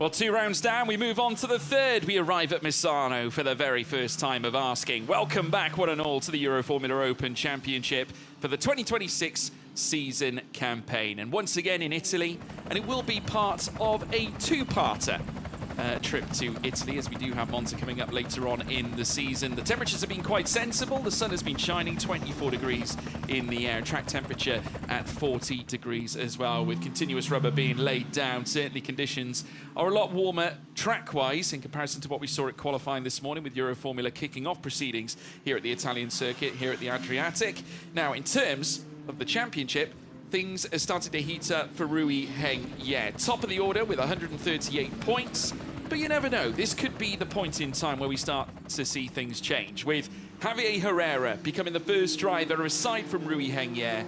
Well, 2 rounds down, we move on to the third. We arrive at Misano for the very first time of asking. Welcome back, one and all, to the Euroformula Open Championship for the 2026 season campaign. And once again in Italy, and it will be part of a 2-parter trip to Italy, as we do have Monza coming up later on in the season. The temperatures have been quite sensible. The sun has been shining, 24 degrees in the air. Track temperature at 40 degrees as well, with continuous rubber being laid down. Certainly conditions are a lot warmer track-wise in comparison to what we saw at qualifying this morning, with Euroformula kicking off proceedings here at the Italian circuit, here at the Adriatic. Now, in terms of the championship, things are starting to heat up for Rui Heng Ye. Top of the order with 138 points. But you never know, this could be the point in time where we start to see things change, with Javier Herrera becoming the first driver, aside from Rui Heng Ye,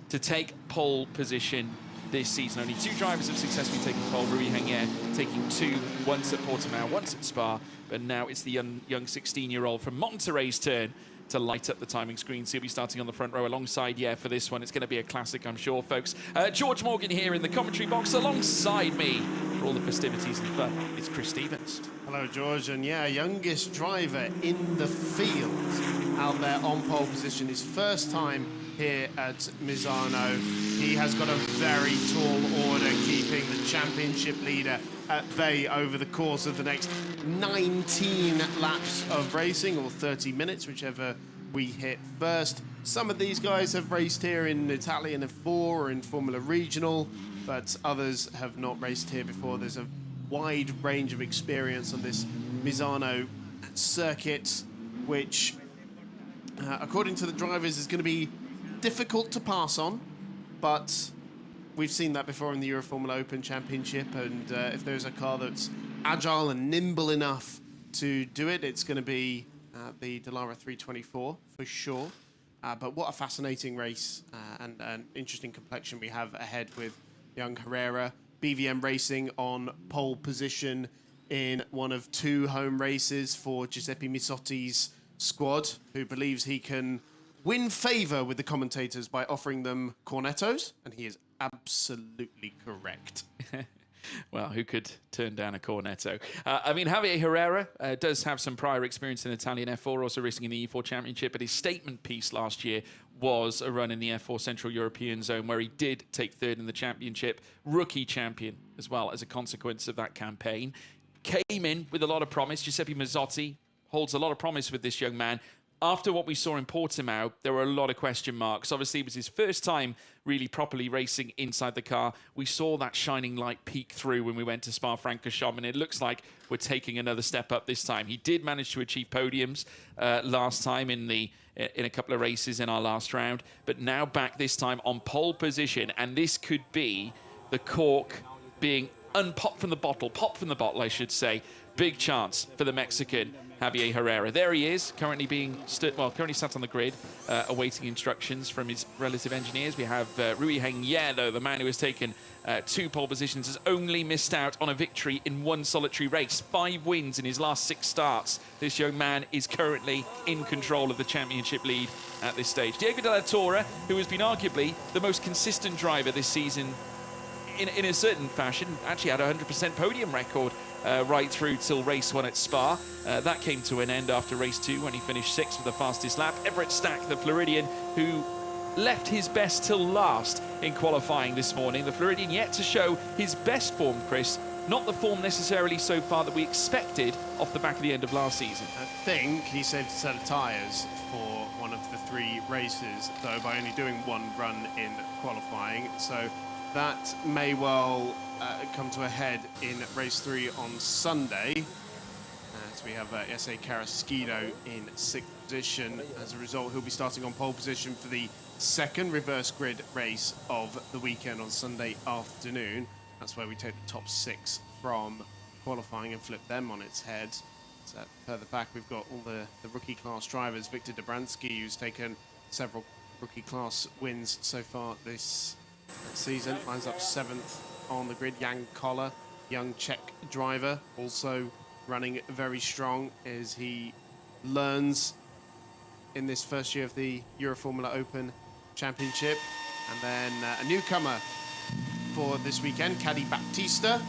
to take pole position this season. Only 2 drivers have successfully taken pole, Rui Heng Ye taking 2, once at Portimao, once at Spa, but now it's the young 16-year-old from Monterey's turn to light up the timing screen. So he'll be starting on the front row alongside Ye for this one. It's going to be a classic, I'm sure, folks. George Morgan here in the commentary box alongside me for all the festivities and fun. It's Chris Stevens. Hello, George. And yeah, youngest driver in the field out there on pole position. His first time here at Misano. He has got a very tall order, keeping the championship leader at bay over the course of the next 19 laps of racing, or 30 minutes, whichever we hit first. Some of these guys have raced here in Italian F4 or in Formula Regional, but others have not raced here before. There's a wide range of experience on this Misano circuit, which, according to the drivers, is going to be difficult to pass on, but we've seen that before in the Euroformula Open Championship, and if there's a car that's agile and nimble enough to do it, it's going to be the Dallara 324 for sure. But what a fascinating race and an interesting complexion we have ahead with young Herrera. BVM Racing on pole position in one of 2 home races for Giuseppe Misotti's squad, who believes he can win favour with the commentators by offering them cornettos, and he is absolutely correct. Well, who could turn down a cornetto? I mean, Javier Herrera does have some prior experience in Italian F4, also racing in the E4 Championship, but his statement piece last year was a run in the F4 Central European Zone, where he did take 3rd in the championship, rookie champion as well as a consequence of that campaign. Came in with a lot of promise. Giuseppe Mazzotti holds a lot of promise with this young man. After what we saw in Portimao, there were a lot of question marks. Obviously, it was his first time really properly racing inside the car. We saw that shining light peek through when we went to Spa-Francorchamps, and it looks like we're taking another step up this time. He did manage to achieve podiums last time in a couple of races in our last round, but now back this time on pole position, and this could be the cork being unpopped from the bottle, popped from the bottle, I should say. Big chance for the Mexican Javier Herrera. There he is, currently currently sat on the grid, awaiting instructions from his relative engineers. We have Rui Heng Ye, though, the man who has taken 2 pole positions, has only missed out on a victory in 1 solitary race. 5 wins in his last 6 starts. This young man is currently in control of the championship lead at this stage. Diego de la Torre, who has been arguably the most consistent driver this season in a certain fashion, actually had a 100% podium record right through till race 1 at Spa. That came to an end after race 2 when he finished 6th with the fastest lap. Everett Stack, the Floridian, who left his best till last in qualifying this morning. The Floridian yet to show his best form, Chris. Not the form necessarily so far that we expected off the back of the end of last season. I think he saved a set of tyres for one of the 3 races, though, by only doing 1 run in qualifying. So that may well come to a head in race 3 on Sunday, as we have S.A. Carrasquillo in 6th position. As a result, he'll be starting on pole position for the 2nd reverse grid race of the weekend on Sunday afternoon. That's where we take the top 6 from qualifying and flip them on its head. So further back, we've got all the rookie class drivers. Victor Dobransky, who's taken several rookie class wins so far this season, lines up 7th on the grid. Jan Koller, young Czech driver, also running very strong as he learns in this first year of the Euroformula Open Championship. And then a newcomer for this weekend, Caddy Baptista,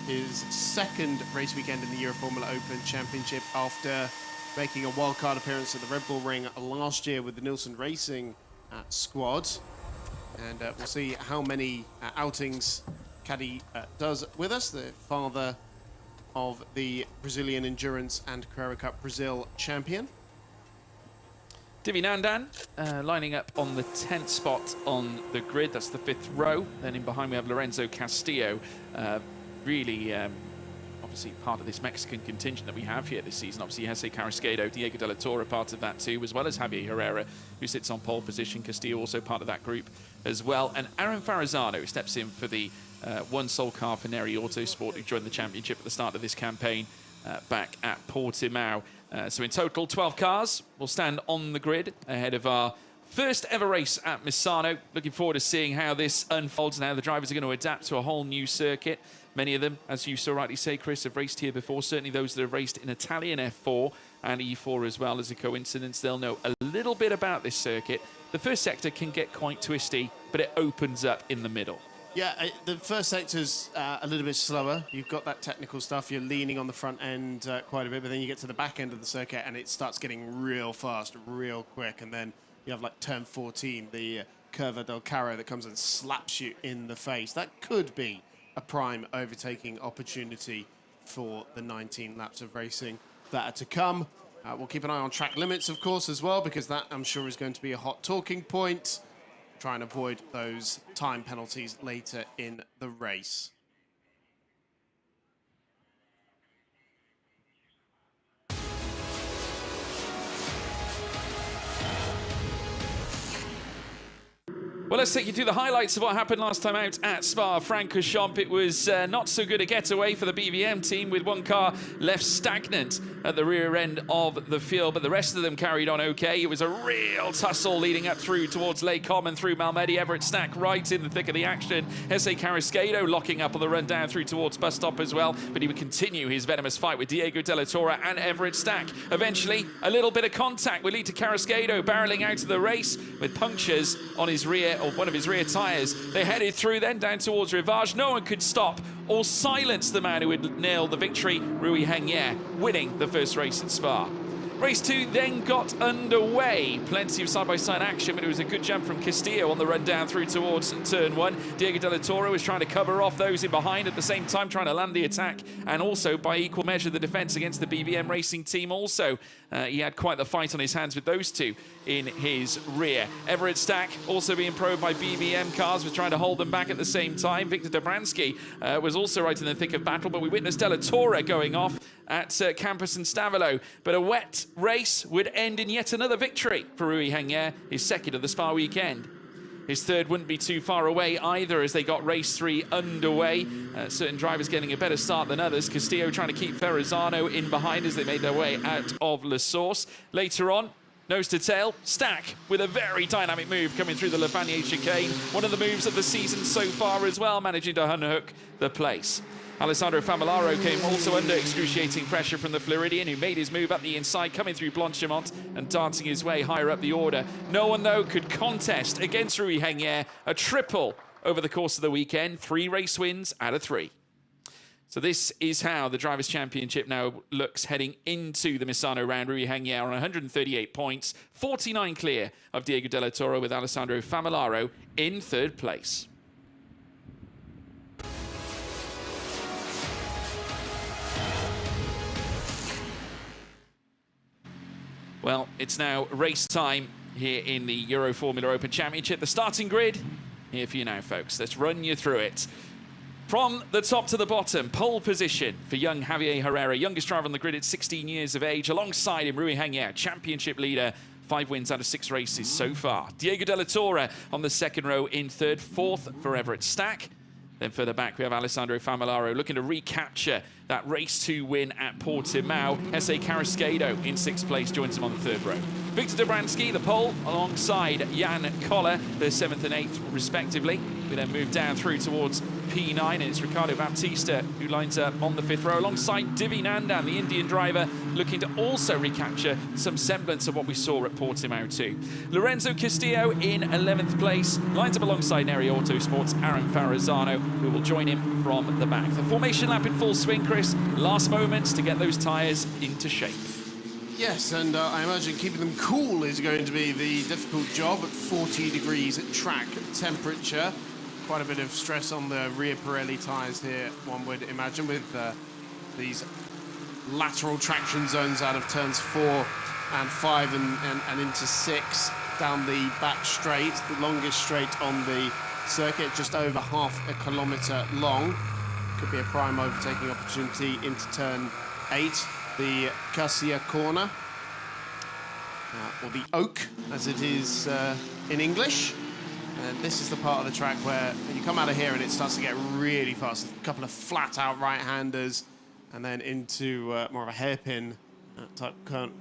his second race weekend in the Euroformula Open Championship after making a wildcard appearance at the Red Bull Ring last year with the Nielsen Racing squad. And we'll see how many outings Caddy does with us, the father of the Brazilian Endurance and Carrera Cup Brazil champion. Divi Nandan lining up on the 10th spot on the grid. That's the 5th row. Then in behind we have Lorenzo Castillo. Really, obviously part of this Mexican contingent that we have here this season. Obviously, Jesse Carrasquedo, Diego de la Torre part of that too, as well as Javier Herrera, who sits on pole position. Castillo also part of that group as well. And Aaron Farazano steps in for the one sole car for Neri Autosport, who joined the championship at the start of this campaign back at Portimao. So in total, 12 cars will stand on the grid ahead of our first ever race at Misano. Looking forward to seeing how this unfolds and how the drivers are going to adapt to a whole new circuit. Many of them, as you so rightly say, Chris, have raced here before. Certainly those that have raced in Italian F4 and E4 as well. As a coincidence, they'll know a little bit about this circuit. The first sector can get quite twisty, but it opens up in the middle. Yeah, the first sector's a little bit slower. You've got that technical stuff. You're leaning on the front end quite a bit, but then you get to the back end of the circuit and it starts getting real fast, real quick. And then you have like turn 14, the Curva del Carro that comes and slaps you in the face. That could be a prime overtaking opportunity for the 19 laps of racing that are to come. We'll keep an eye on track limits, of course, as well, because that, I'm sure, is going to be a hot talking point. Try and avoid those time penalties later in the race. Well, let's take you through the highlights of what happened last time out at Spa-Francorchamps. It was not so good a getaway for the BVM team, with one car left stagnant at the rear end of the field, but the rest of them carried on okay. It was a real tussle leading up through towards Les Combes and through Malmedy. Everett Stack right in the thick of the action. Jesse Carrasquedo locking up on the run down through towards bus stop as well, but he would continue his venomous fight with Diego de la Torre and Everett Stack. Eventually, a little bit of contact would lead to Carrasquedo barreling out of the race with punctures on his rear, or one of his rear tyres. They headed through then down towards Rivage. No one could stop or silence the man who would nail the victory, Rui Hengye, winning the first race at Spa. Race 2 then got underway. Plenty of side-by-side action, but it was a good jump from Castillo on the run down through towards turn 1. Diego de la Torre was trying to cover off those in behind, at the same time trying to land the attack, and also by equal measure the defence against the BVM Racing team also. He had quite the fight on his hands with those two in his rear. Everett Stack also being probed by BVM cars, was trying to hold them back at the same time. Victor Dobransky was also right in the thick of battle, but we witnessed de la Torre going off at Campus and Stavilo. But a wet race would end in yet another victory for Rui Hengye, his second of the Spa weekend. His third wouldn't be too far away either as they got race 3 underway. Certain drivers getting a better start than others. Castillo trying to keep Ferrazzano in behind as they made their way out of La Source. Later on, nose to tail, Stack with a very dynamic move coming through the Lavagnier chicane. One of the moves of the season so far as well, managing to unhook the place. Alessandro Famolaro came also under excruciating pressure from the Floridian, who made his move up the inside, coming through Blanchimont and dancing his way higher up the order. No one, though, could contest against Rui Hengye, a triple over the course of the weekend, 3 race wins out of 3. So this is how the Drivers' Championship now looks heading into the Misano round. Rui Hengye on 138 points, 49 clear of Diego de la Torre, with Alessandro Famolaro in 3rd place. Well, it's now race time here in the Euroformula Open Championship. The starting grid, here for you now, folks. Let's run you through it. From the top to the bottom, pole position for young Javier Herrera, youngest driver on the grid at 16 years of age. Alongside him, Rui Hengye, championship leader, 5 wins out of 6 races so far. Diego de la Torre on the 2nd row in 3rd, 4th for Everett Stack. Then further back, we have Alessandro Famolaro looking to recapture that race 2 win at Portimao. Jesse Carrasquedo in 6th place joins him on the 3rd row. Victor Dobransky, the pole, alongside Jan Koller, the 7th and 8th respectively. We then move down through towards P9, and it's Ricardo Baptista who lines up on the 5th row alongside Divi Nandan, the Indian driver, looking to also recapture some semblance of what we saw at Portimao too. Lorenzo Castillo in 11th place, lines up alongside Neri Autosport's Aaron Farrazano, who will join him from the back. The formation lap in full swing, Chris. Last moments to get those tyres into shape. Yes, and I imagine keeping them cool is going to be the difficult job at 40 degrees at track temperature. Quite a bit of stress on the rear Pirelli tyres here, one would imagine, with these lateral traction zones out of turns 4 and 5 and into 6 down the back straight, the longest straight on the circuit, just over half a kilometre long. Could be a prime overtaking opportunity into turn 8. The Cassia corner, or the Oak, as it is in English. And this is the part of the track where you come out of here and it starts to get really fast. A couple of flat-out right-handers, and then into more of a hairpin type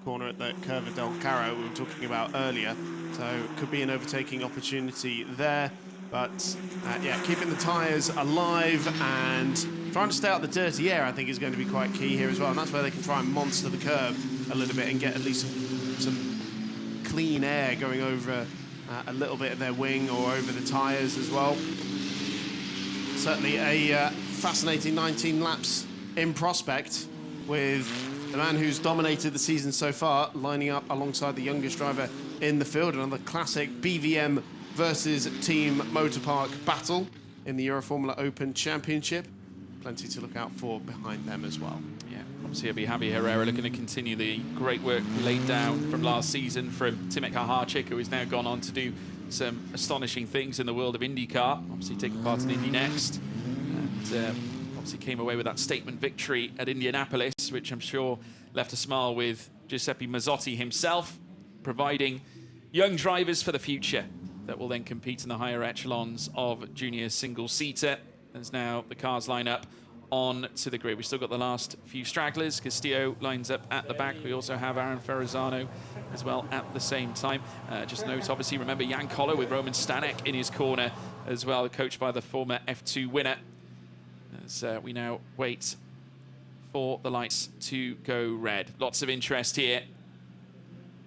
corner at the Curva del Carro we were talking about earlier. So could be an overtaking opportunity there. But yeah, keeping the tyres alive and trying to stay out the dirty air, I think, is going to be quite key here as well. And that's where they can try and monster the curb a little bit and get at least some clean air going over a little bit of their wing or over the tyres as well. Certainly a fascinating 19 laps in prospect, with the man who's dominated the season so far lining up alongside the youngest driver in the field. Another classic BVM versus Team Motorpark battle in the Euroformula Open Championship. Plenty to look out for behind them as well. Yeah, obviously it'll be Javi Herrera looking to continue the great work laid down from last season from Timothée Kaharczyk, who has now gone on to do some astonishing things in the world of IndyCar, obviously taking part in Indy Next, and obviously came away with that statement victory at Indianapolis, which I'm sure left a smile with Giuseppe Mazzotti himself, providing young drivers for the future that will then compete in the higher echelons of junior single-seater. As now the cars line up on to the grid. We've still got the last few stragglers. Castillo lines up at the back. We also have Aaron Farrazano as well at the same time. Just note, obviously, remember Jan Koller with Roman Stanek in his corner as well, coached by the former F2 winner. As we now wait for the lights to go red. Lots of interest here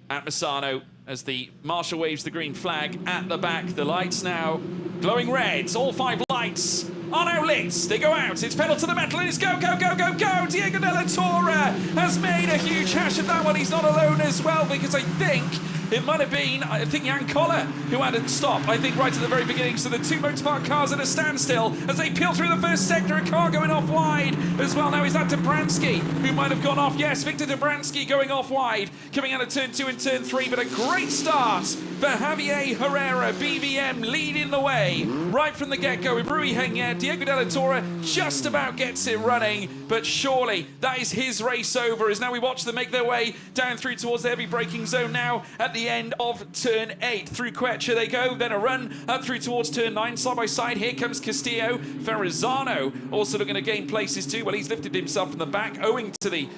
at Misano as the marshal waves the green flag at the back. The lights now glowing reds. All 5 lights are now lit. They go out. It's pedal to the metal and it's go, go, go, go, go. Diego Della Torre has made a huge hash of that one. He's not alone as well, because I think it might have been, Jan Koller who had a stop, I think, right at the very beginning. So the 2 Motorpark cars at a standstill as they peel through the first sector. A car going off wide as well. Now, is that Dobransky who might have gone off? Yes, Victor Dobransky going off wide, coming out of turn 2 and turn 3. But a great start for Javier Herrera, BVM leading the way right from the get-go with Rui Hengya. Diego Della Torre just about gets it running, but surely that is his race over, as now we watch them make their way down through towards the heavy braking zone now at the end of turn 8. Through Quecha they go, then a run up through towards turn 9, side by side. Here comes Castillo. Farrazano also looking to gain places too. Well, he's lifted himself from the back owing to the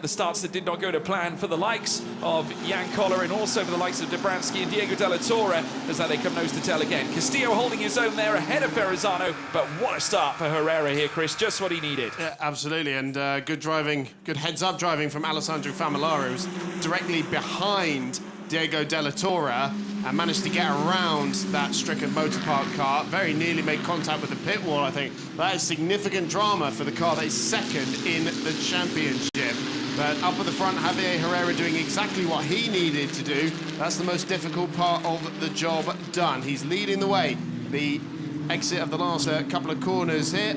starts that did not go to plan for the likes of Jan Koller and also for the likes of Dobransky and Diego Della Torre, as they come nose to tail again. Castillo holding his own there ahead of Farrazano, but what a start for Herrera here, Chris, just what he needed. Yeah, absolutely, and good driving, good heads-up driving from Alessandro Famolaro, who's directly behind Diego Della Torre and managed to get around that stricken Motorpark car. Very nearly made contact with the pit wall, I think. That is significant drama for the car that is second in the championship. But up at the front, Javier Herrera doing exactly what he needed to do. That's the most difficult part of the job done. He's leading the way. The exit of the last couple of corners here,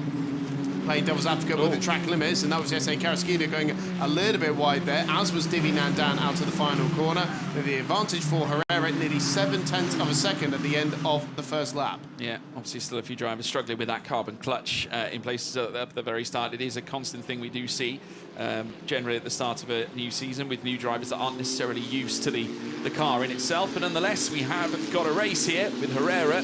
playing devil's advocate with the track limits, and that was S.A. Karaskina going a little bit wide there, as was Divi Nandan out to the final corner. With the advantage for Herrera, nearly 7/10 of a second at the end of the first lap. Yeah, obviously still a few drivers struggling with that carbon clutch in places at the very start. It is a constant thing we do see generally at the start of a new season with new drivers that aren't necessarily used to the car in itself. But nonetheless, we have got a race here with Herrera.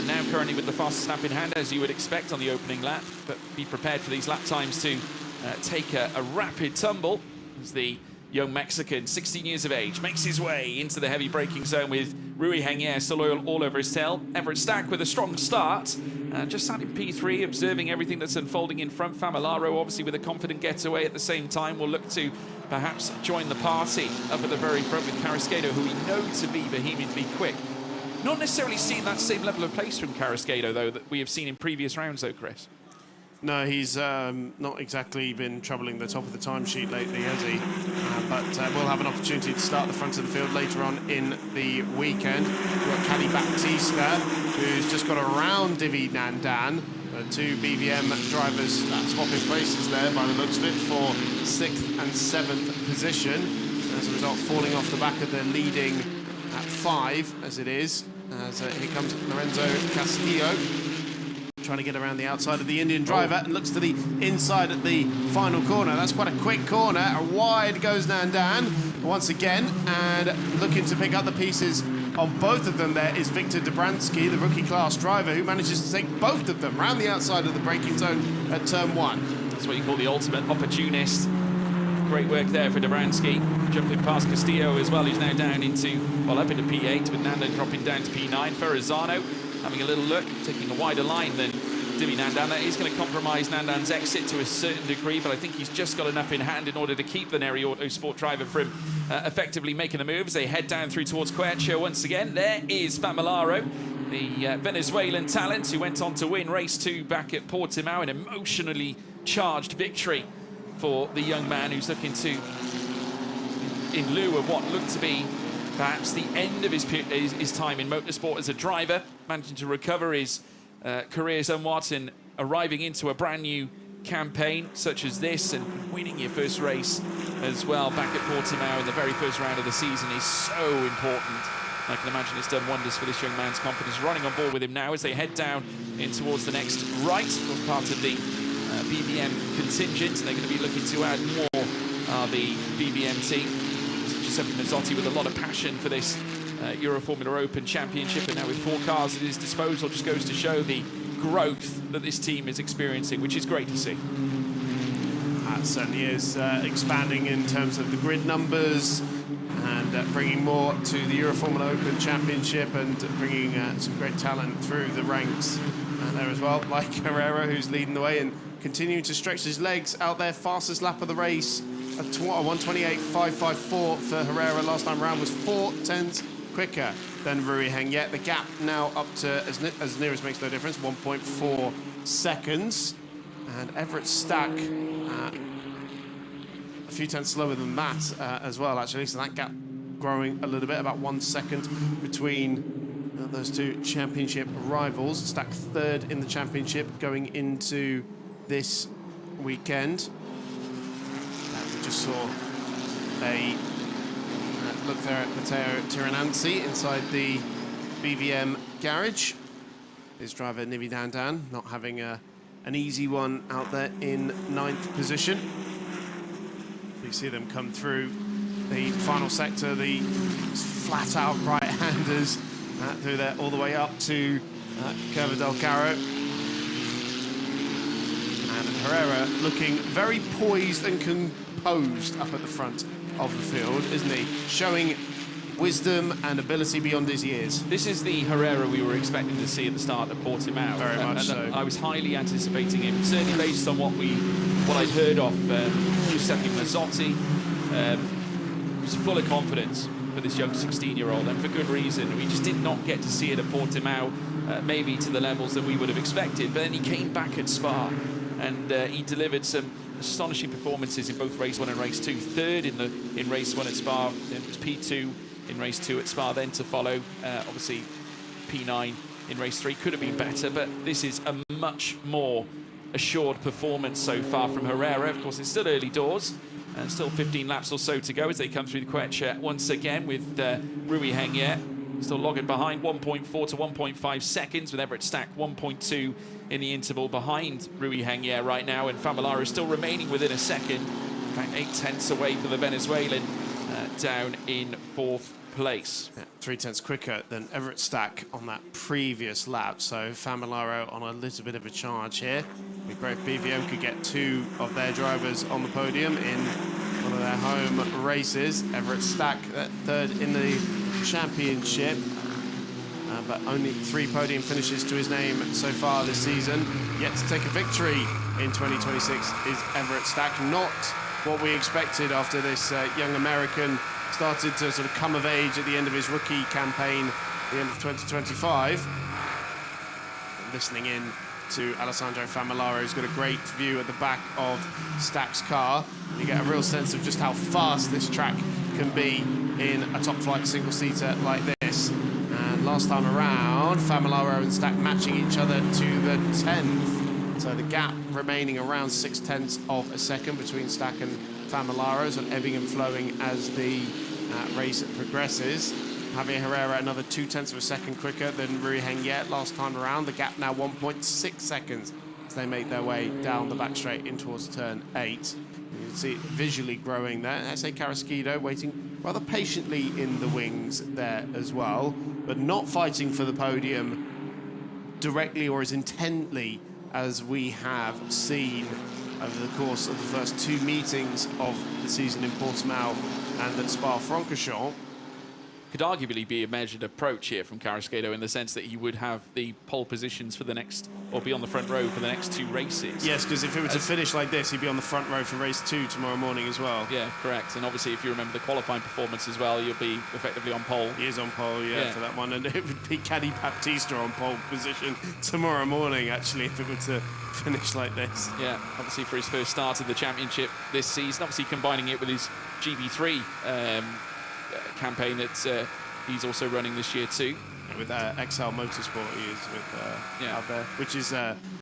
Now currently with the fastest lap in hand, as you would expect on the opening lap, but be prepared for these lap times to take a rapid tumble as the young Mexican, 16 years of age, makes his way into the heavy braking zone with Rui Hengye still all over his tail. Everett Stack with a strong start. Just sat in P3, observing everything that's unfolding in front. Familaro, obviously, with a confident getaway at the same time, will look to perhaps join the party up at the very front with Carrasquedo, who we know to be vehemently quick. Not necessarily seeing that same level of pace from Carrasquedo, though, that we have seen in previous rounds, though, Chris. No, he's not exactly been troubling the top of the timesheet lately, has he? But we'll have an opportunity to start the front of the field later on in the weekend. We've got Caddy Baptista, who's just got around Divi Nandan. Two BVM drivers swapping places there by the looks of it for 6th and 7th position. As a result, falling off the back of the leading at 5, as it is. As here comes Lorenzo Castillo, trying to get around the outside of the Indian driver and looks to the inside at the final corner. That's quite a quick corner. Wide goes Nandan once again, and looking to pick up the pieces on both of them there is Victor Dobransky, the rookie class driver, who manages to take both of them round the outside of the braking zone at turn 1. That's what you call the ultimate opportunist. Great work there for Dobransky, jumping past Castillo as well, who's now down into, well, up into P8, with Nandan dropping down to P9. Ferrazzano having a little look, taking a wider line than Divi Nandan. That is going to compromise Nandan's exit to a certain degree, but I think he's just got enough in hand in order to keep the Neri Autosport driver from effectively making a move as they head down through towards Quercia once again. There is Familaro, the Venezuelan talent who went on to win race 2 back at Portimao, an emotionally charged victory for the young man who's looking to, in lieu of what looked to be perhaps the end of his time in motorsport as a driver, managing to recover his career somewhat and arriving into a brand new campaign such as this and winning your first race as well back at Portimao in the very first round of the season is so important. I can imagine it's done wonders for this young man's confidence. Running on board with him now as they head down in towards the next right, as part of the BBM contingent. They're going to be looking to add more the BBM team. Giuseppe Mazzotti with a lot of passion for this Euroformula Open Championship, and now with 4 cars at his disposal, just goes to show the growth that this team is experiencing, which is great to see. That certainly is, expanding in terms of the grid numbers and bringing more to the Euroformula Open Championship, and bringing some great talent through the ranks there as well, like Herrera, who's leading the way and continuing to stretch his legs out there. Fastest lap of the race, a 1:28.554 for Herrera. Last time round was 4/10 quicker than Rui Hengye. The gap now up to, as near as makes no difference, 1.4 seconds. And Everett Stack a few tenths slower than that as well, actually. So that gap growing a little bit, about 1 second between those two championship rivals. Stack 3rd in the championship going into this weekend. We just saw a look there at Matteo Tirananzi inside the BVM garage. His driver, Nivi Dandan, not having an easy one out there in 9th position. You see them come through the final sector, the flat-out right-handers through there all the way up to Curva del Carro. And Herrera looking very poised and composed up at the front of the field, isn't he? Showing wisdom and ability beyond his years. This is the Herrera we were expecting to see at the start of Portimao. Very much so. I was highly anticipating him, certainly based on what I'd heard of Giuseppe Mazzotti. He was full of confidence for this young 16-year-old, and for good reason. We just did not get to see it at Portimao, maybe to the levels that we would have expected. But then he came back at Spa, and he delivered some astonishing performances in both race 1 and race 2. 3rd in race 1 at Spa, it was P2 in race 2 at Spa, then to follow obviously P9 in race 3. Could have been better, but this is a much more assured performance so far from Herrera. Of course, it's still early doors and still 15 laps or so to go as they come through the Quercia once again with Rui Hengye still logging behind, 1.4 to 1.5 seconds, with Everett Stack 1.2 in the interval behind Rui Hengye right now, and Familaro still remaining within a second. In fact, 8/10 away for the Venezuelan, down in 4th place. Yeah, 3/10 quicker than Everett Stack on that previous lap, so Familaro on a little bit of a charge here. It'd be great if BVM could get 2 of their drivers on the podium in one of their home races. Everett Stack third in the championship, but only 3 podium finishes to his name so far this season. Yet to take a victory in 2026 is Everett Stack. Not what we expected after this young American started to sort of come of age at the end of his rookie campaign at the end of 2025. Listening in to Alessandro Famolaro, who's got a great view at the back of Stack's car. You get a real sense of just how fast this track can be in a top-flight single-seater like this. And last time around, Famolaro and Stack matching each other to the 10th. So the gap remaining around 0.6 of a second between Stack and Famolaro, so ebbing and flowing as the race progresses. Javier Herrera another 0.2 of a second quicker than Rui Hengye last time around. The gap now 1.6 seconds as they make their way down the back straight in towards turn 8. You can see it visually growing there. S.A. Carrasquillo waiting rather patiently in the wings there as well, but not fighting for the podium directly or as intently as we have seen over the course of the first 2 meetings of the season in Portimao and at Spa-Francorchamps. Could arguably be a measured approach here from Carrasquillo in the sense that he would have the pole positions for the next, or be on the front row for the next 2 races. Yes, because if it were to finish like this, he'd be on the front row for race 2 tomorrow morning as well. Yeah, correct. And obviously, if you remember the qualifying performance as well, you'll be effectively on pole. He is on pole, yeah, for that one. And it would be Caddy Baptista on pole position tomorrow morning, actually, if it were to finish like this. Yeah, obviously for his first start of the championship this season, obviously combining it with his GB3 campaign that he's also running this year too. Yeah, with XL Motorsport he is with out there, which is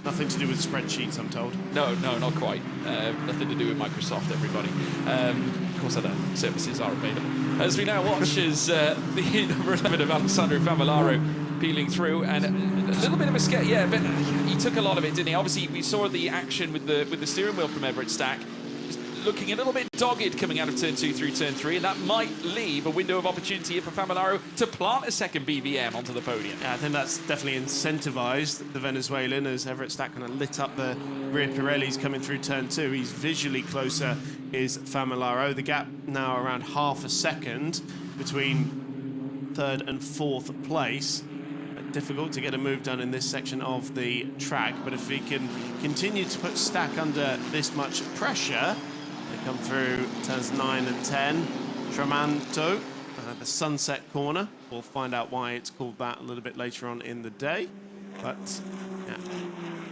nothing to do with spreadsheets, I'm told. No, not quite. Nothing to do with Microsoft, everybody. Of course, other services are available. As we now watch as the number 11 of Alessandro Famolaro peeling through, and a little bit of a scare, yeah, but he took a lot of it, didn't he? Obviously, we saw the action with the steering wheel from Everett Stack, looking a little bit dogged coming out of turn 2 through turn 3, and that might leave a window of opportunity here for Famolaro to plant a second BVM onto the podium. Yeah, I think that's definitely incentivized the Venezuelan as Everett Stack kind of lit up the rear Pirellis coming through turn 2. He's visually closer, is Famolaro. The gap now around half a second between 3rd and 4th place. Difficult to get a move done in this section of the track, but if he can continue to put Stack under this much pressure, they come through turns 9 and 10. Tramonto, the sunset corner. We'll find out why it's called that a little bit later on in the day. But yeah,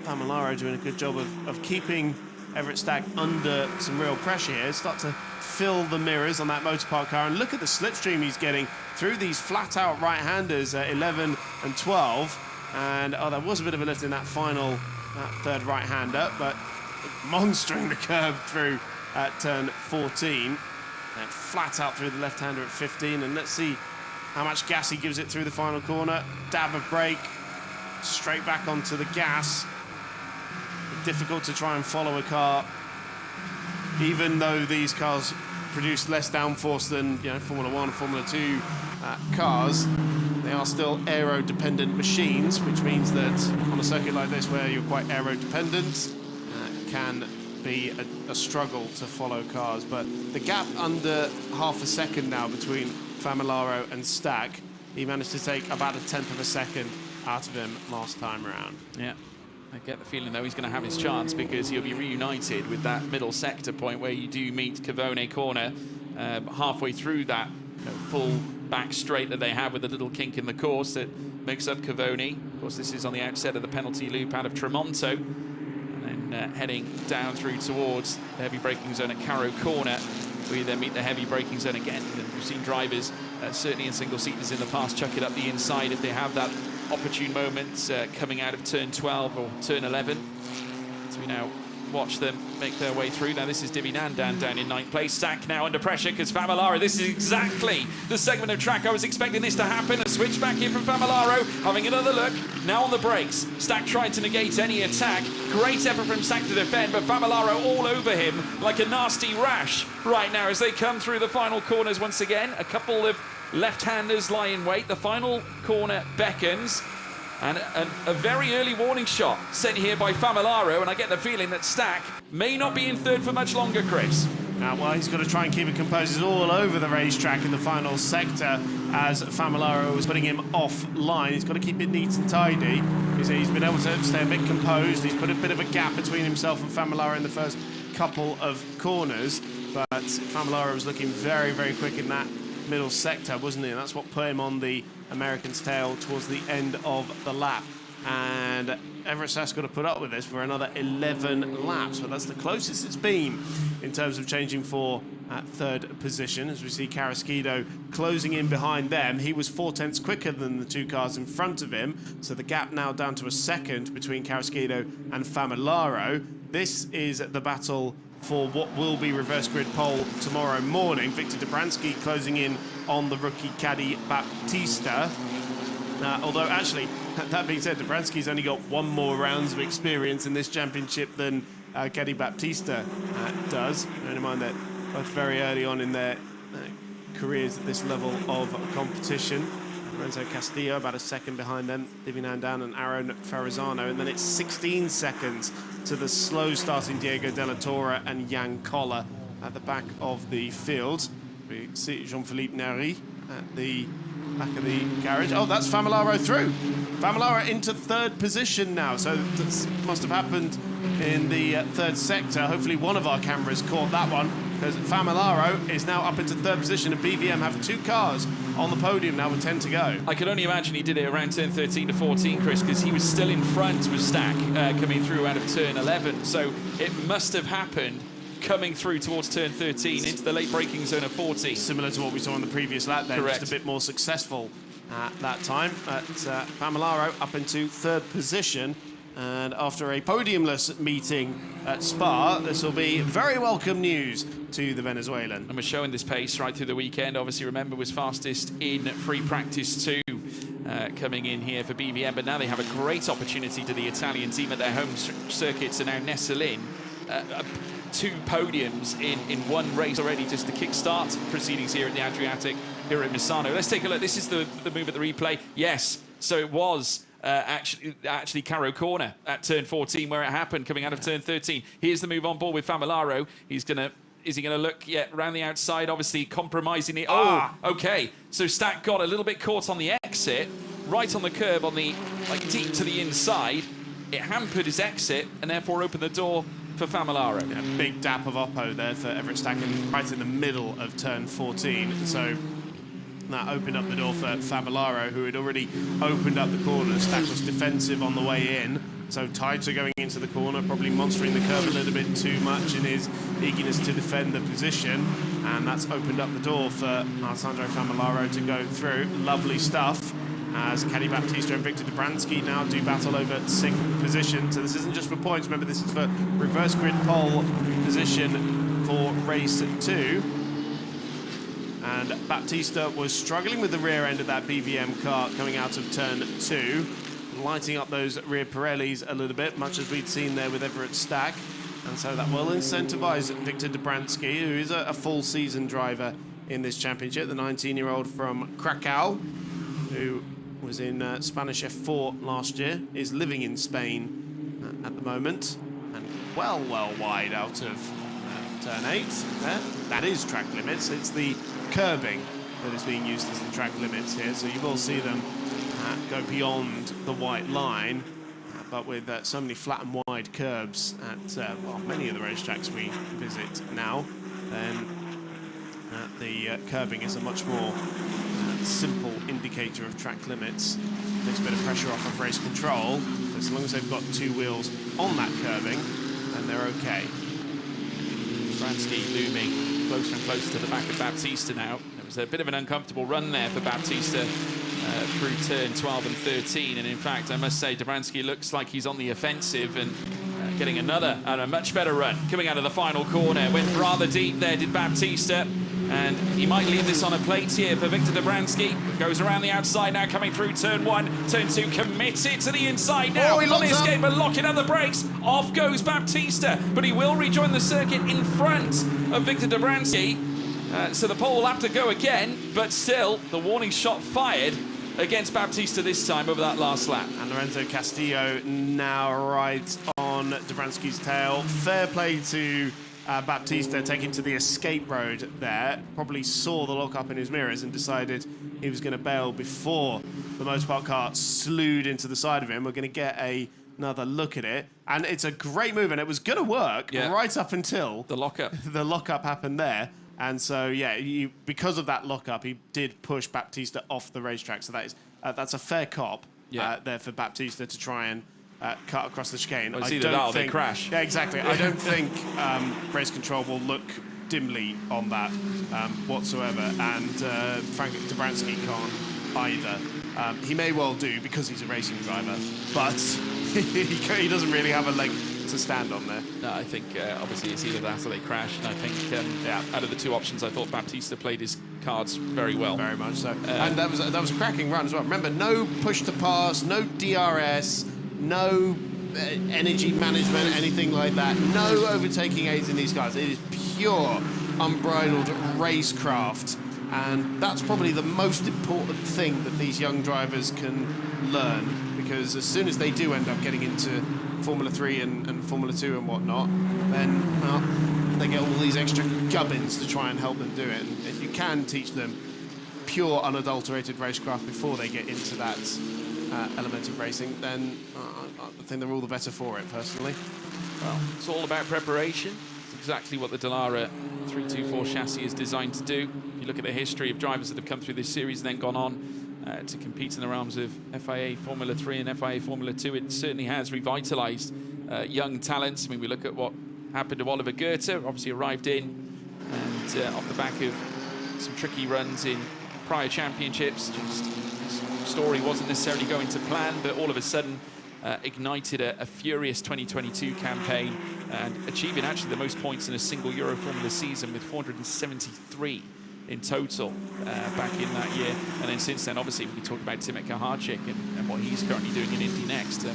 Famolaro doing a good job of keeping Everett Stack under some real pressure here. Start to fill the mirrors on that Motorpark car, and look at the slipstream he's getting through these flat-out right-handers at 11 and 12. And there was a bit of a lift in that final third right-hander, but monstering the curb through at turn 14. And flat out through the left-hander at 15. And let's see how much gas he gives it through the final corner. Dab of brake, straight back onto the gas. Difficult to try and follow a car, even though these cars produce less downforce than Formula 1 and Formula 2 cars. They are still aero-dependent machines, which means that on a circuit like this where you're quite aero-dependent, can be a struggle to follow cars. But the gap under half a second now between Famolaro and Stack, he managed to take about 1/10 of a second out of him last time around. Yeah. I get the feeling, though, he's going to have his chance because he'll be reunited with that middle sector point where you do meet Cavone corner halfway through that full back straight that they have with a little kink in the course that makes up Cavone. Of course, this is on the outset of the penalty loop out of Tramonto. And then heading down through towards the heavy braking zone at Carrow corner. We then meet the heavy braking zone again. And we've seen drivers, certainly in single-seaters in the past, chuck it up the inside if they have that opportune moment coming out of turn 12 or turn 11. So we now watch them make their way through. Now this is Divi Nandan down in 9th place. Stack now under pressure because Famolaro, this is exactly the segment of track I was expecting this to happen. A switch back here from Famolaro, having another look. Now on the brakes. Stack tried to negate any attack. Great effort from Stack to defend, but Famolaro all over him like a nasty rash right now as they come through the final corners once again. A couple of left-handers lie in wait. The final corner beckons. And a very early warning shot sent here by Famolaro, and I get the feeling that Stack may not be in third for much longer, Chris. Well, he's got to try and keep it composed. He's all over the racetrack in the final sector as Famularo was putting him offline. He's got to keep it neat and tidy. He's been able to stay a bit composed. He's put a bit of a gap between himself and Famularo in the first couple of corners, but Famularo was looking very, very quick in that middle sector, wasn't he? And that's what put him on the American's tail towards the end of the lap. And Everett Stack's got to put up with this for another 11 laps, but that's the closest it's been in terms of changing for third position. As we see Carrasquillo closing in behind them. He was 4/10 quicker than the two cars in front of him, so the gap now down to a second between Carrasquillo and Famularo. This is the battle for what will be reverse grid pole tomorrow morning. Victor Dobransky closing in on the rookie caddy Baptista. Although, actually, that being said, Dobransky's only got one more rounds of experience in this championship than caddy Baptista does. Bearing in mind that both very early on in their careers at this level of competition. Lorenzo Castillo about a second behind them, Divi Nandan and Aaron Ferrazzano, and then it's 16 seconds to the slow starting Diego Della Torre and Jan Koller at the back of the field. We see Jean-Philippe Neri at the back of the garage. Oh, that's Famularo through. Famularo into third position now, so this must have happened in the third sector. Hopefully one of our cameras caught that one, because Famularo is now up into third position, and BVM have two cars on the podium now with 10 to go. I can only imagine he did it around turn 13 to 14, Chris, because he was still in front with Stack coming through out of turn 11, so it must have happened coming through towards turn 13 into the late braking zone of 40. Similar to what we saw in the previous lap then, Correct. Just a bit more successful at that time. But Famularo up into third position, and after a podiumless meeting at Spa, this will be very welcome news to the Venezuelan. And we're showing this pace right through the weekend. Obviously, remember, was fastest in free practice 2 coming in here for BVM, but now they have a great opportunity to the Italian team at their home circuits, and now nestle in 2 podiums in one race already, just to kick-start proceedings here at the Adriatic, here at Misano. Let's take a look. This is the move at the replay. Yes, so it was actually Caro Corner at turn 14 where it happened, coming out of turn 13. Here's the move on board with Famularo. Is he going to look around the outside, obviously compromising it? Oh, okay. So Stack got a little bit caught on the exit, right on the curb, on the deep to the inside. It hampered his exit and therefore opened the door for Famularo. Yeah, big dap of Oppo there for Everett Stack, right in the middle of turn 14. So that opened up the door for Famularo, who had already opened up the corner. Stack was defensive on the way in, so Taito going into the corner, probably monstering the curve a little bit too much in his eagerness to defend the position, and that's opened up the door for Alessandro Famularo to go through. Lovely stuff, as Caddy Baptista and Victor Dobransky now do battle over 6th position. So this isn't just for points, remember this is for reverse grid pole position for race 2. And Baptista was struggling with the rear end of that BVM car coming out of turn 2, lighting up those rear Pirellis a little bit, much as we'd seen there with Everett Stack. And so that will incentivize Victor Dobransky, who is a full season driver in this championship, the 19-year-old from Krakow, who was in Spanish F4 last year, is living in Spain at the moment, and well wide out of turn 8 there. That is track limits. It's the curbing that is being used as the track limits here, so you will see them go beyond the white line, but with so many flat and wide curbs at many of the racetracks we visit now, then the curbing is a much more simple indicator of track limits. Takes a bit of pressure off of race control. As long as they've got 2 wheels on that curbing, then they're okay. Bransky looming closer and closer to the back of Baptista now. It was a bit of an uncomfortable run there for Baptista through turn 12 and 13, and in fact I must say Dobransky looks like he's on the offensive and getting another and a much better run coming out of the final corner. Went rather deep there, did Baptista, and he might leave this on a plate here for Victor Dobransky. Goes around the outside now, coming through turn 1, turn 2, committed to the inside now. He on the locks escape, but locking out the brakes. Off goes Baptista, but he will rejoin the circuit in front of Victor Dobransky. So the pole will have to go again, but still, the warning shot fired against Baptista this time over that last lap. And Lorenzo Castillo now rides on Dobransky's tail. Fair play to Baptista taking to the escape road there, probably saw the lock-up in his mirrors and decided he was going to bail before the motorpark car slewed into the side of him. We're going to get another look at it. And it's a great move, and it was going to work right up until the lock-up. The lock-up happened there. And so, yeah, because of that lock-up, he did push Baptista off the racetrack. So that's a fair cop there for Baptista to try and cut across the chicane. Well, I don't think they crash. Yeah, exactly. I don't think race control will look dimly on that whatsoever, and Frank Dobransky can't either. He may well do because he's a racing driver, but he doesn't really have a leg to stand on there. No, I think obviously it's either that or they crash, and I think out of the two options, I thought Baptista played his cards very well. Very much so. And that was a cracking run as well. Remember, no push to pass, no DRS, no energy management, anything like that. No overtaking aids in these cars. It is pure, unbridled racecraft. And that's probably the most important thing that these young drivers can learn, because as soon as they do end up getting into Formula 3 and Formula 2 and whatnot, then well, they get all these extra gubbins to try and help them do it. And if you can teach them pure, unadulterated racecraft before they get into that element of racing, then I think they're all the better for it, personally. Well, it's all about preparation. It's exactly what the Dallara 324 chassis is designed to do. If you look at the history of drivers that have come through this series and then gone on to compete in the realms of FIA Formula 3 and FIA Formula 2, it certainly has revitalised young talents. I mean, we look at what happened to Oliver Goethe, obviously arrived in, and off the back of some tricky runs in prior championships, just his story wasn't necessarily going to plan, but all of a sudden ignited a furious 2022 campaign and achieving actually the most points in a single Euroformula season with 473 in total back in that year. And then since then, obviously, we can talk about Timothy Kaharczyk and what he's currently doing in Indy Next.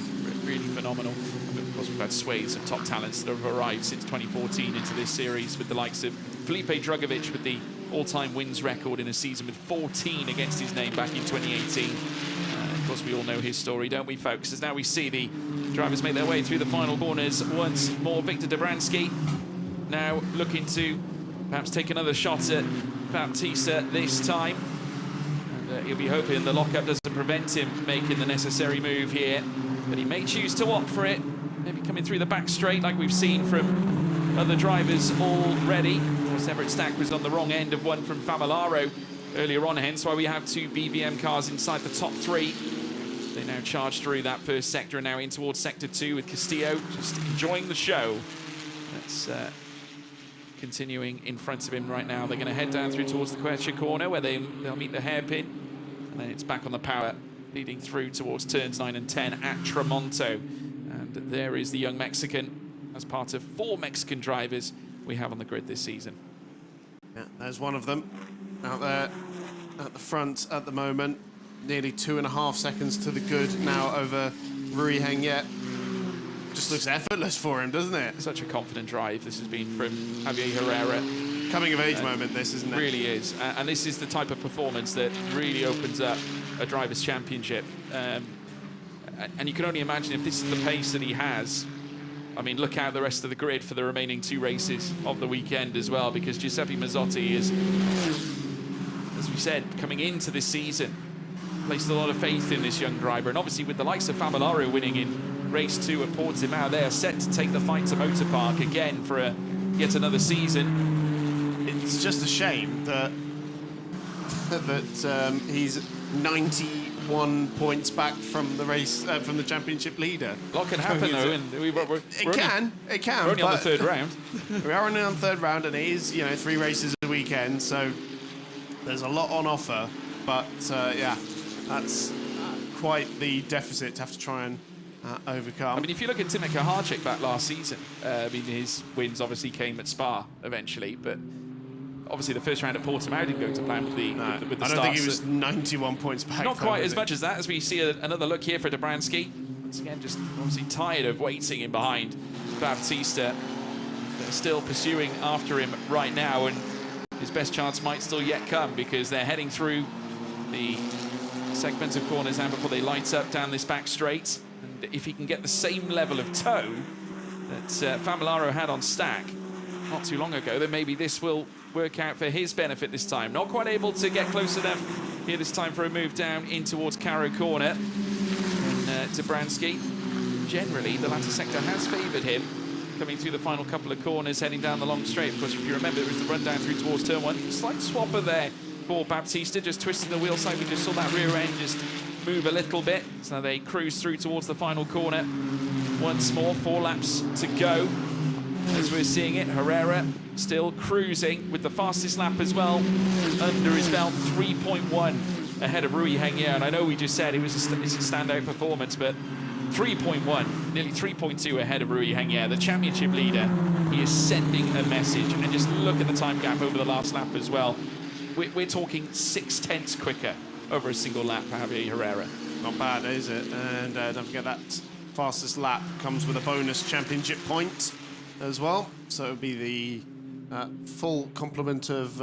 Really phenomenal. And of course, we've had swathes of top talents that have arrived since 2014 into this series, with the likes of Felipe Drugovich with the all-time wins record in a season with 14 against his name back in 2018. Of course, we all know his story, don't we, folks? As now we see the drivers make their way through the final corners once more. Victor Dobransky now looking to perhaps take another shot at Baptista this time. And he'll be hoping the lockup doesn't prevent him making the necessary move here. But he may choose to opt for it. Maybe coming through the back straight like we've seen from other drivers already. Of course, Everett Stack was on the wrong end of one from Famularo earlier on, hence why we have two BVM cars inside the top three. They now charge through that first sector and now in towards sector 2 with Castillo just enjoying the show. That's continuing in front of him right now. They're going to head down through towards the Quercia corner where they'll meet the hairpin, and then it's back on the power leading through towards turns 9 and 10 at Tramonto. And there is the young Mexican as part of 4 Mexican drivers we have on the grid this season. Yeah, there's one of them out there at the front at the moment. Nearly 2.5 seconds to the good now over Rui Hengye. Just looks effortless for him, doesn't it? Such a confident drive this has been from Javier Herrera. Coming of age moment, this, isn't it? Really is. And this is the type of performance that really opens up a driver's championship. And you can only imagine if this is the pace that he has. I mean, look out the rest of the grid for the remaining 2 races of the weekend as well, because Giuseppe Mazzotti is, as we said, coming into this season, placed a lot of faith in this young driver. And obviously with the likes of Famularo winning in race 2 at Portimao, they are set to take the fight to Motor Park again for yet another season. It's just a shame that he's 91 points back from the race, from the championship leader. A lot can happen though, and it can. We're only on the 3rd round. We are only on the 3rd round, and it is 3 races a weekend, so there's a lot on offer. But yeah, that's quite the deficit to have to try and overcome. I mean, if you look at Timothy Kaharczyk back last season, I mean, his wins obviously came at Spa eventually, but obviously the first round at Portimao didn't go to plan with the I don't think he was 91 points back. Not quite as much as that, as we see another look here for Dobransky. Once again, just obviously tired of waiting in behind Baptista. They're still pursuing after him right now, and his best chance might still yet come, because they're heading through the segment of corners now before they light up down this back straight. And if he can get the same level of toe that Famularo had on Stack not too long ago, then maybe this will work out for his benefit this time. Not quite able to get close enough here this time for a move down in towards Caro Corner. And Dobransky, generally, the latter sector has favoured him, coming through the final couple of corners, heading down the long straight. Of course, if you remember, it was the run down through towards turn 1. Slight swapper there for Baptista, just twisting the wheel side. We just saw that rear end just move a little bit. So they cruise through towards the final corner. Once more, 4 laps to go. As we're seeing it, Herrera still cruising with the fastest lap as well. Under his belt, 3.1 ahead of Rui Hengya. And I know we just said it's a standout performance, but 3.1, nearly 3.2 ahead of Rui Hengya, the championship leader. He is sending a message. And just look at the time gap over the last lap as well. We're talking 0.6 quicker over a single lap for Javier Herrera. Not bad, is it? And don't forget that fastest lap comes with a bonus championship point as well. So it would be the full complement of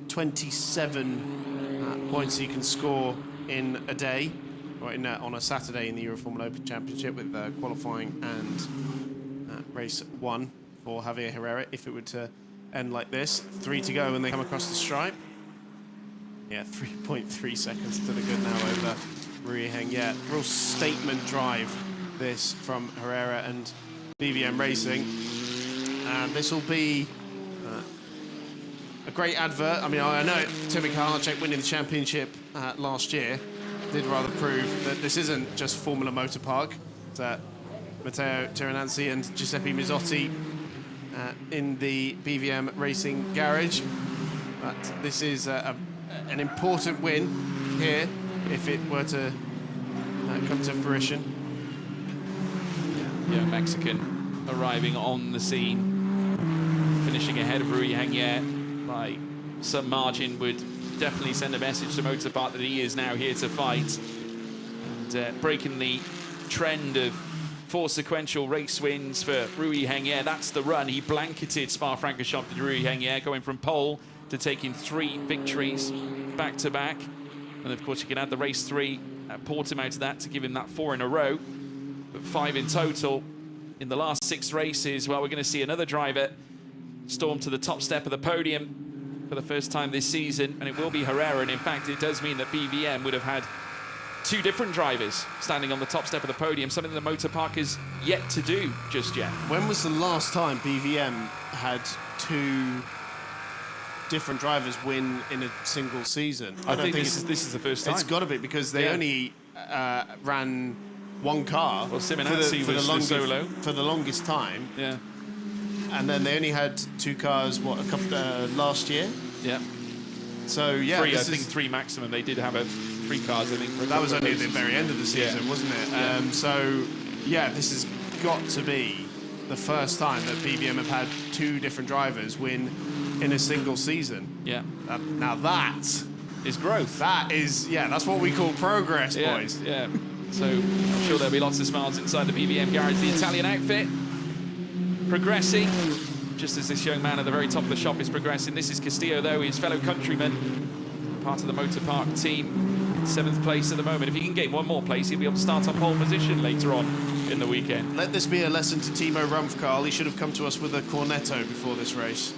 27 points you can score in a day, or on a Saturday in the Euroformula Open Championship, with qualifying and race 1 for Javier Herrera, if it were to end like this. 3 to go when they come across the stripe. Yeah, 3.3 seconds to the good now over Rui Hengya. Real statement drive, this from Herrera and BVM Racing. And this will be a great advert. I mean, I know Tim Michalczyk winning the championship last year did rather prove that this isn't just Formula Motor Park. That Matteo Tirananzi and Giuseppe Mizzotti in the BVM Racing garage. But this is an important win here if it were to come to fruition. Yeah, Mexican arriving on the scene, finishing ahead of Rui Hengya by some margin, would definitely send a message to Motorpark that he is now here to fight. And breaking the trend of 4 sequential race wins for Rui Hengya. That's the run. He blanketed Spa-Francorchamps with Rui Hengya, going from pole to taking 3 victories back-to-back. And of course, you can add the race 3 at Portimao to that to give him that 4 in a row. But 5 in total in the last 6 races. Well, we're going to see another driver storm to the top step of the podium for the first time this season, and it will be Herrera. And in fact, it does mean that BVM would have had 2 different drivers standing on the top step of the podium, something that the Motor Park is yet to do just yet. When was the last time BVM had 2 different drivers win in a single season? I think this is the first time. It's got to be, because they only ran 1 car for the longest time. Yeah. And then they only had 2 cars, what, a couple last year? Yeah. So, yeah. 3, I think 3 maximum. They did have 3 cars, I think. That was only at the very end of the season, wasn't it? Yeah. So, yeah, this has got to be the first time that BVM have had 2 different drivers win in a single season. Yeah. Now that is growth. That is, yeah, that's what we call progress, boys. Yeah. So I'm sure there'll be lots of smiles inside the BVM garage. The Italian outfit progressing, just as this young man at the very top of the shop is progressing. This is Castillo, though, his fellow countryman, part of the Motor Park team, 7th place at the moment. If he can gain 1 more place, he'll be able to start on pole position later on in the weekend. Let this be a lesson to Timo Rumpf, Carl. He should have come to us with a cornetto before this race.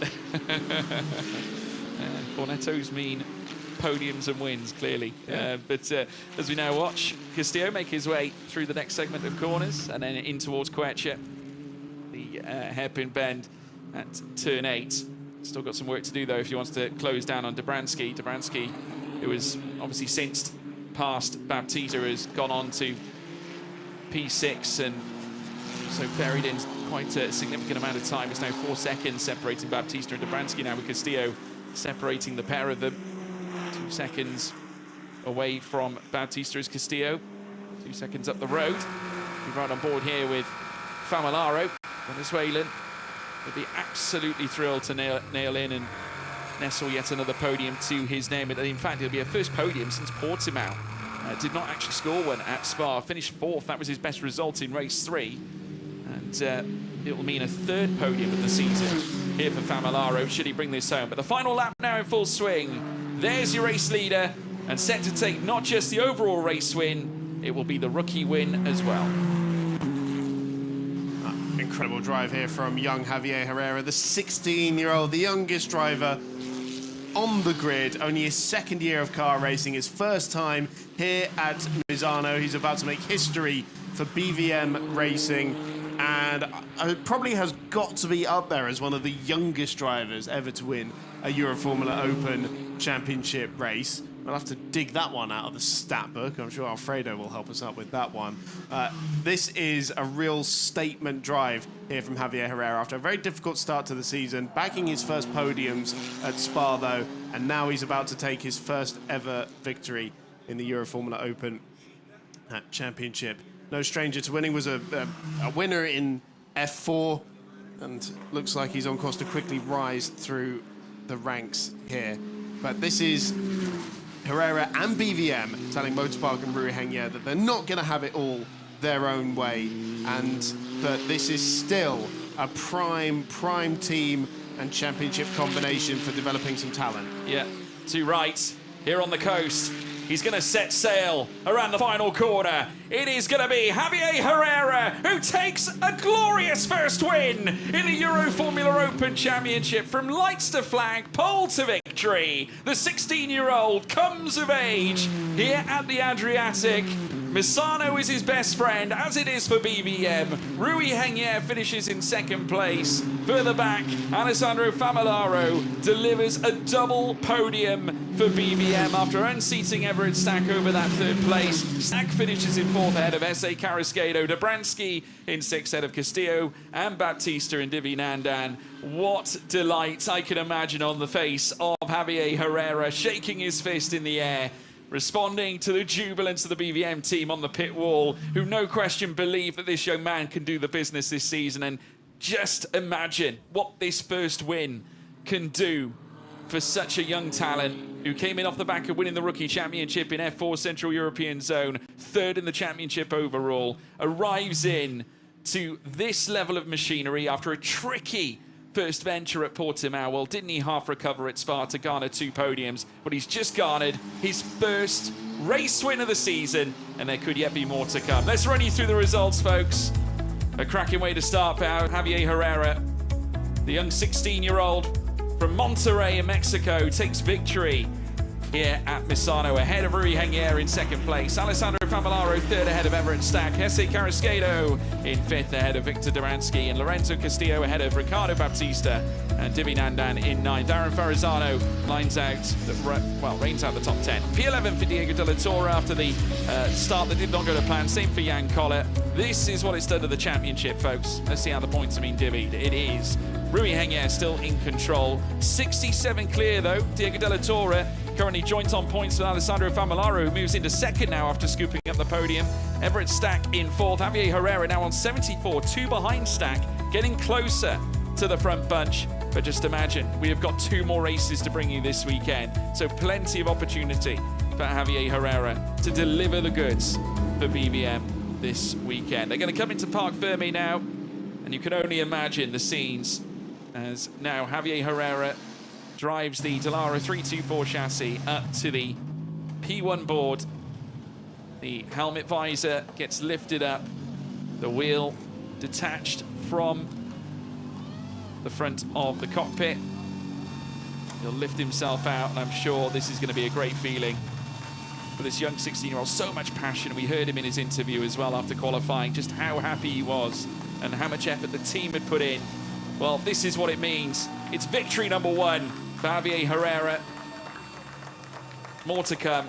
Cornettos mean podiums and wins, clearly. Yeah. But as we now watch Castillo make his way through the next segment of corners and then in towards Quercia, the hairpin bend at turn 8. Still got some work to do, though, if he wants to close down on Dobransky. Dobransky, who was obviously since past Baptista, has gone on to P6 and so ferried in quite a significant amount of time. It's now 4 seconds separating Baptista and Dobransky now, with Castillo separating the pair of them. 2 seconds away from Baptista is Castillo. 2 seconds up the road. We're right on board here with Famolaro, Venezuelan. Would be absolutely thrilled to nail in and nestle yet another podium to his name. In fact, it'll be a first podium since Portimao. Did not actually score one at Spa. Finished 4th. That was his best result in race 3. And it will mean a 3rd podium of the season here for Famolaro, should he bring this home. But the final lap now in full swing. There's your race leader, and set to take not just the overall race win, it will be the rookie win as well. Incredible drive here from young Javier Herrera, the 16-year-old, the youngest driver on the grid, only his second year of car racing, his first time here at Misano. He's about to make history for BVM Racing, and probably has got to be up there as one of the youngest drivers ever to win a Euroformula Open Championship race. We'll have to dig that one out of the stat book. I'm sure Alfredo will help us out with that one. This is a real statement drive here from Javier Herrera after a very difficult start to the season, bagging his first podiums at Spa though, and now he's about to take his first ever victory in the Euroformula Open Championship. No stranger to winning, was a winner in F4, and looks like he's on course to quickly rise through the ranks here. But this is Herrera and BVM telling Motorpark and Rui Hengye that they're not going to have it all their own way, and that this is still a prime team and championship combination for developing some talent. Yeah, to right, here on the coast. He's going to set sail around the final corner. It is going to be Javier Herrera who takes a glorious first win in the Euroformula Open Championship. From lights to flag, pole to victory. The 16-year-old comes of age here at the Adriatic. MISANO is his best friend, as it is for BVM. Rui Hengye finishes in second place. Further back, Alessandro Famolaro delivers a double podium for BVM after unseating Everett Stack over that third place. Stack finishes in fourth ahead of S.A. Carrasquedo, Dobransky in sixth ahead of Castillo, and Baptista and Divi Nandan. What delight I can imagine on the face of Javier Herrera, shaking his fist in the air, responding to the jubilance of the BVM team on the pit wall, who no question believe that this young man can do the business this season. And just imagine what this first win can do for such a young talent who came in off the back of winning the Rookie Championship in F4 Central European Zone, third in the championship overall, arrives in to this level of machinery after a tricky first venture at Portimao. Well, didn't he half recover at Spa to garner 2 podiums, but he's just garnered his first race win of the season, and there could yet be more to come. Let's run you through the results, folks. A cracking way to start for Javier Herrera. The young 16-year-old from Monterrey in Mexico takes victory here at Misano, ahead of Rui Hengye in second place. Alessandro Famolaro third ahead of Everett Stack. S.A. Carrasquedo in fifth ahead of Victor Dobransky. And Lorenzo Castillo ahead of Ricardo Baptista. And Divi Nandan in ninth. Darren Ferrazzano reigns out the top 10. P11 for Diego de la Torre after the start that did not go to plan. Same for Jan Collett. This is what it's done to the championship, folks. Let's see how the points have been divvied. It is Rui Hengye still in control. 67 clear, though. Diego de la Torre currently joint on points with Alessandro Famolaro, who moves into second now after scooping up the podium. Everett Stack in fourth. Javier Herrera now on 74, 2 behind Stack, getting closer to the front bunch. But just imagine, we have got 2 more races to bring you this weekend. So plenty of opportunity for Javier Herrera to deliver the goods for BVM this weekend. They're going to come into Parc Fermé now, and you can only imagine the scenes as now Javier Herrera drives the Dallara 324 chassis up to the P1 board. The helmet visor gets lifted up, the wheel detached from the front of the cockpit. He'll lift himself out, and I'm sure this is going to be a great feeling for this young 16-year-old. So much passion. We heard him in his interview as well after qualifying, just how happy he was and how much effort the team had put in. Well, this is what it means. It's victory number 1 for Javier Herrera. More to come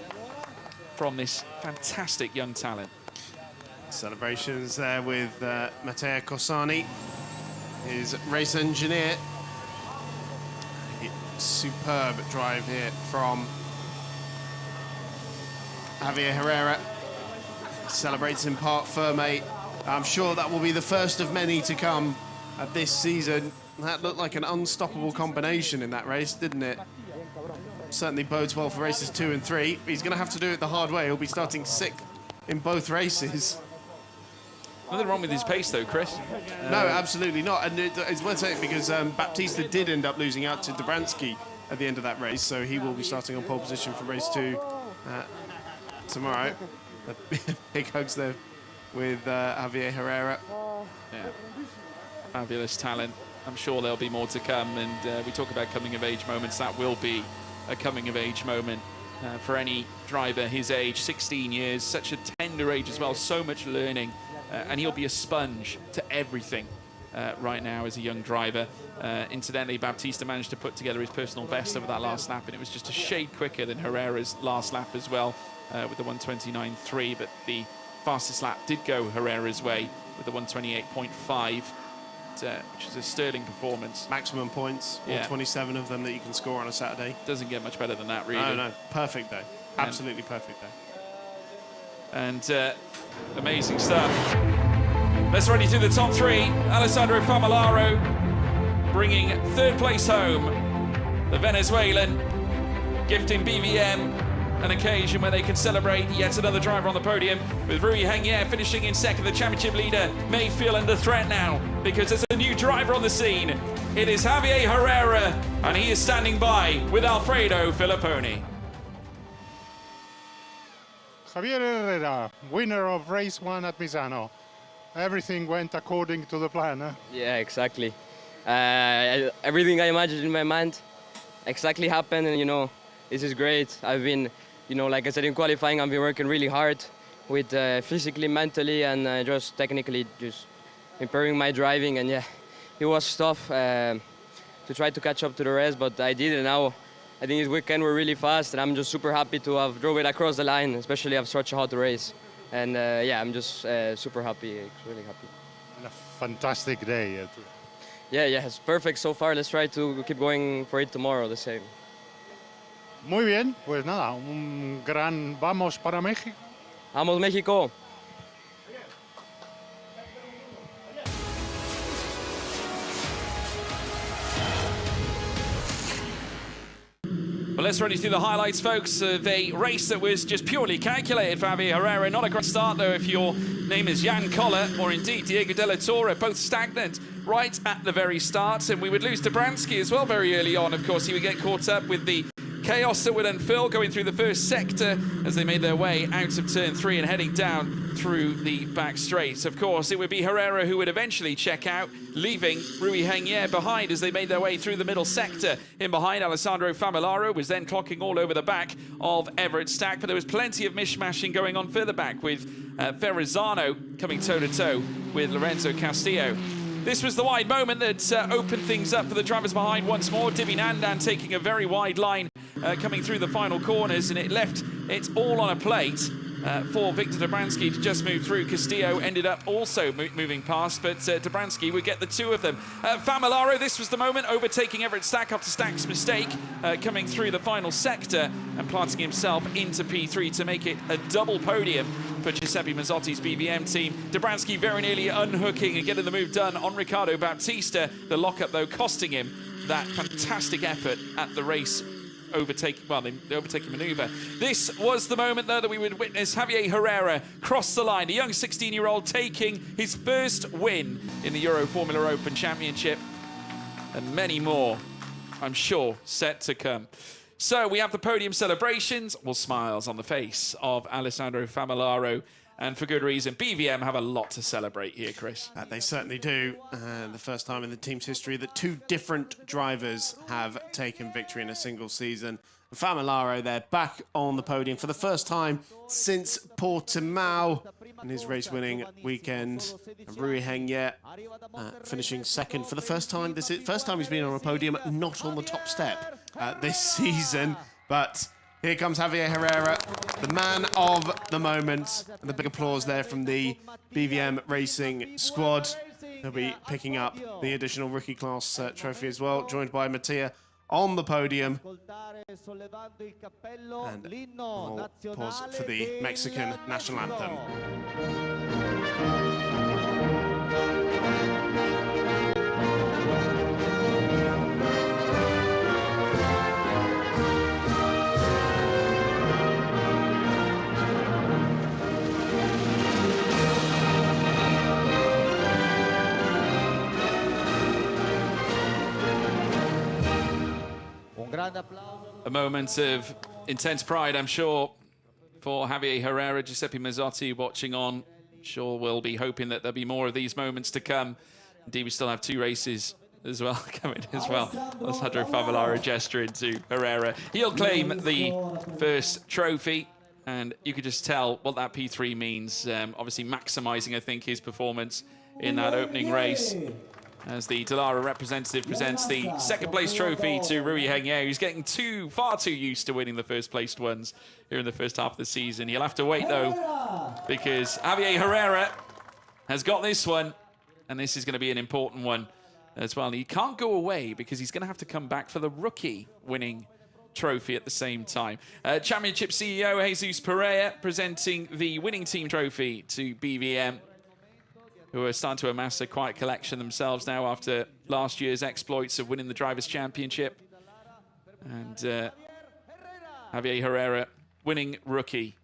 from this fantastic young talent. Celebrations there with Matteo Corsani, his race engineer. Superb drive here from Javier Herrera. Celebrates in Parc Fermé. I'm sure that will be the first of many to come this season. That looked like an unstoppable combination in that race, didn't it? Certainly bodes well for races 2 and 3. He's going to have to do it the hard way. He'll be starting 6th in both races. Nothing wrong with his pace, though, Chris. No, absolutely not. And it's worth saying because Baptista did end up losing out to Dobransky at the end of that race, so he will be starting on pole position for race 2 tomorrow. Big hugs there with Javier Herrera. Yeah, fabulous talent. I'm sure there'll be more to come, and we talk about coming-of-age moments. That will be a coming-of-age moment for any driver his age, 16 years, such a tender age as well, so much learning, and he'll be a sponge to everything right now as a young driver. Incidentally, Baptista managed to put together his personal best over that last lap, and it was just a shade quicker than Herrera's last lap as well, with the 1:29.3, but the fastest lap did go Herrera's way with the 1:28.5. Which is a sterling performance. Maximum points, all 27 of them that you can score on a Saturday. Doesn't get much better than that, really. No, perfect day. Absolutely perfect day. And amazing stuff. Let's run you through the top three. Alessandro Famolaro bringing third place home. The Venezuelan gifting BVM an occasion where they can celebrate yet another driver on the podium, with Rui Hengye finishing in second. The championship leader may feel under threat now because there's a new driver on the scene. It is Javier Herrera, and he is standing by with Alfredo Filipponi. Javier Herrera, winner of race 1 at Misano. Everything went according to the plan, huh? Yeah, exactly. Everything I imagined in my mind exactly happened, and this is great. I've been, like I said in qualifying, I've been working really hard with physically, mentally, and just technically, just improving my driving. And yeah, it was tough to try to catch up to the rest, but I did. And now I think this weekend we're really fast, and I'm just super happy to have drove it across the line, especially have such a hot race. And yeah, I'm just super happy, really happy. And a fantastic day. Yeah, it's perfect so far. Let's try to keep going for it tomorrow, the same. Muy bien, pues nada, un gran vamos para México. Vamos, México. Well, let's run you through the highlights, folks, of a race that was just purely calculated for Javier Herrera. Not a great start, though, if your name is Jan Koller or indeed Diego de la Torre, both stagnant right at the very start. And we would lose Dobransky as well very early on. Of course, he would get caught up with the chaos that would unfurl going through the first sector as they made their way out of turn 3 and heading down through the back straight. Of course, it would be Herrera who would eventually check out, leaving Rui Hengye behind as they made their way through the middle sector. In behind, Alessandro Famolaro was then clocking all over the back of Everett Stack, but there was plenty of mishmashing going on further back with Verrazano coming toe-to-toe with Lorenzo Castillo. This was the wide moment that opened things up for the drivers behind once more. Dibi Nandan taking a very wide line coming through the final corners, and it left it all on a plate for Victor Dobransky to just move through. Castillo ended up also moving past, but Dobransky would get the two of them. Famolaro, this was the moment, overtaking Everett Stack after Stack's mistake, coming through the final sector and planting himself into P3 to make it a double podium for Giuseppe Mazzotti's BVM team. Dobransky very nearly unhooking and getting the move done on Ricardo Baptista. The lockup, though, costing him that fantastic effort at the race the overtaking maneuver. This was the moment, though, that we would witness Javier Herrera cross the line, the young 16-year-old taking his first win in the Euroformula Open Championship, and many more, I'm sure, set to come. So we have the podium celebrations, well, smiles on the face of Alessandro Famolaro, and for good reason. BVM have a lot to celebrate here, Chris. They certainly do. The first time in the team's history that two different drivers have taken victory in a single season. Famolaro, they're back on the podium for the first time since Portimao in his race-winning weekend. Rui Hengye finishing second for the first time. This is the first time he's been on a podium, not on the top step this season. But here comes Javier Herrera, the man of the moment. And the big applause there from the BVM Racing squad. He'll be picking up the additional rookie class trophy as well, joined by Mattia on the podium. And we'll pause for the Mexican national anthem. A moment of intense pride, I'm sure, for Javier Herrera. Giuseppe Mazzotti watching on, Sure, we'll be hoping that there'll be more of these moments to come. Indeed, we still have 2 races as well coming as well. Alessandro Favolara gesturing to Herrera. He'll claim the first trophy, and you could just tell what that P3 means. Obviously maximising, I think, his performance in that opening race, as the Dallara representative presents the second place trophy to Rui Hengye, who's getting far too used to winning the first placed ones here in the first half of the season. He'll have to wait though, because Javier Herrera has got this one, and this is going to be an important one as well. He can't go away because he's going to have to come back for the rookie winning trophy at the same time. Championship CEO Jesus Pereira presenting the winning team trophy to BVM, who are starting to amass a quiet collection themselves now after last year's exploits of winning the Drivers' Championship. And Javier Herrera winning rookie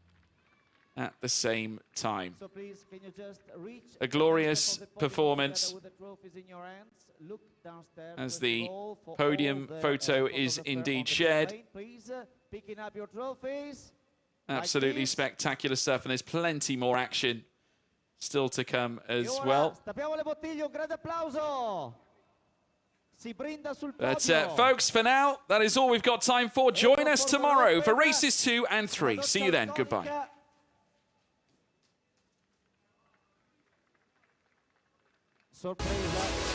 at the same time. A glorious performance as the podium photo is indeed shared. Absolutely spectacular stuff, and there's plenty more action still to come as well. But folks, for now, that is all we've got time for. Join us tomorrow for races 2 and 3. See you then. Goodbye. Sorpresa